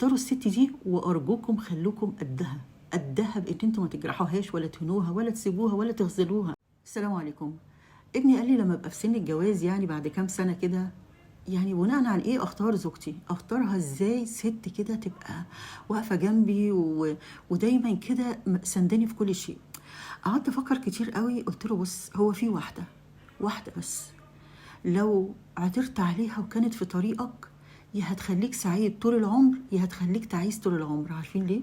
اختاروا الست دي وارجوكم خلوكم قدها بان انتوا ما تجرحوهاش ولا تهنوها ولا تسيبوها ولا تغزلوها. السلام عليكم. ابني قال لي لما ابقى في سن الجواز، يعني بعد كام سنه كده، يعني بناء على ايه اختار زوجتي؟ اختارها ازاي ست كده تبقى واقفه جنبي ودايما كده سنداني في كل شيء؟ قعدت افكر كتير قوي. قلت له بص، هو في واحده بس لو عثرت عليها وكانت في طريقك، يا هتخليك سعيد طول العمر يا هتخليك تعيس طول العمر. عارفين ليه؟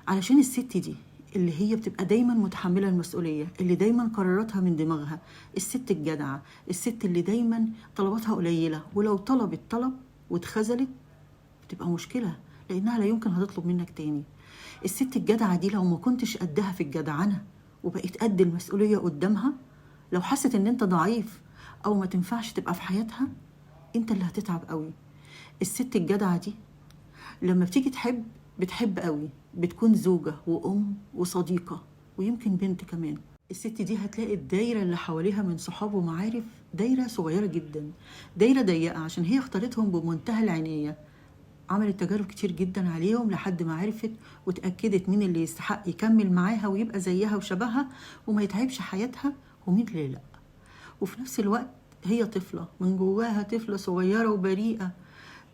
علشان الست دي اللي هي بتبقى دايما متحملة المسؤولية، اللي دايما قراراتها من دماغها، الست الجدعة، الست اللي دايما طلباتها قليلة، ولو طلبت طلب واتخذلت بتبقى مشكلة، لأنها لا يمكن هتطلب منك تاني. الست الجدعة دي لو ما كنتش قدها في الجدعنة وبقيت قد المسؤولية قدامها، لو حست ان انت ضعيف او ما تنفعش تبقى في حياتها، انت اللي هتتعب قوي. الست الجدعة دي لما بتيجي تحب بتحب قوي، بتكون زوجة وأم وصديقة ويمكن بنت كمان. الست دي هتلاقي الدايرة اللي حواليها من صحاب ومعارف دايرة صغيرة جدا، دايرة ضيقة، عشان هي اختارتهم بمنتهى العناية. عملت تجارب كتير جدا عليهم لحد ما عرفت وتأكدت مين اللي يستحق يكمل معاها ويبقى زيها وشبهها وما يتعبش حياتها ومين اللي لأ. وفي نفس الوقت هي طفلة من جواها، طفلة صغيرة وبريئة،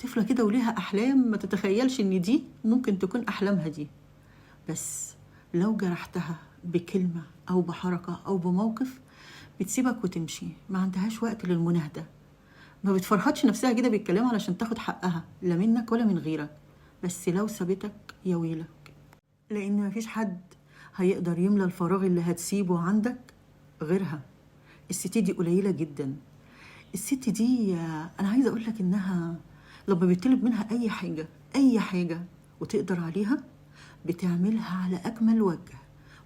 طفلة كده وليها أحلام ما تتخيلش إن دي ممكن تكون أحلامها دي. بس لو جرحتها بكلمة أو بحركة أو بموقف بتسيبك وتمشي، ما عندهاش وقت للمناهدة، ما بتفرهدش نفسها كده بالكلام علشان تاخد حقها لا منك ولا من غيرك. بس لو سابتك يا ويلك، لأن مفيش حد هيقدر يملى الفراغ اللي هتسيبه عندك غيرها. الست دي قليلة جدا. الست دي أنا عايزة أقولك إنها لما بيطلب منها أي حاجة وتقدر عليها بتعملها على أكمل وجه،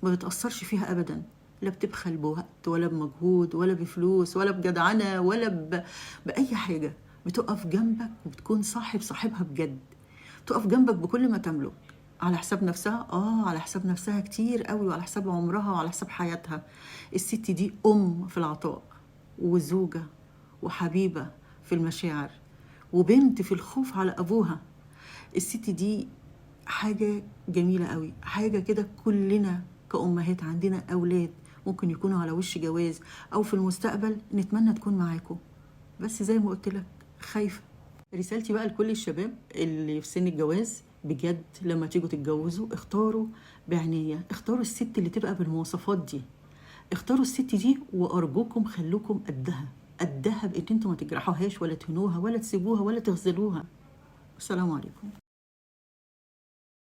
ما بتأثرش فيها أبدا، لا بتبخل بوقت ولا بمجهود ولا بفلوس ولا بجدعنة ولا بأي حاجة. بتقف جنبك وبتكون صاحبها بجد، تقف جنبك بكل ما تملك، على حساب نفسها، على حساب نفسها كتير قوي، وعلى حساب عمرها وعلى حساب حياتها. الست دي أم في العطاء، وزوجة، وحبيبة في المشاعر، وبنت في الخوف على أبوها. الست دي حاجة جميلة قوي، حاجة كده. كلنا كأمهات عندنا أولاد ممكن يكونوا على وش جواز أو في المستقبل، نتمنى تكون معاكم، بس زي ما قلت لك خايفة. رسالتي بقى لكل الشباب اللي في سن الجواز، بجد لما تيجوا تتجوزوا اختاروا بعناية، اختاروا الست اللي تبقى بالمواصفات دي، اختاروا الست دي وأرجوكم خلوكم قدها بإن انتوا ما تجرحوهاش ولا تهنوها ولا تسيبوها ولا تغزلوها. السلام عليكم.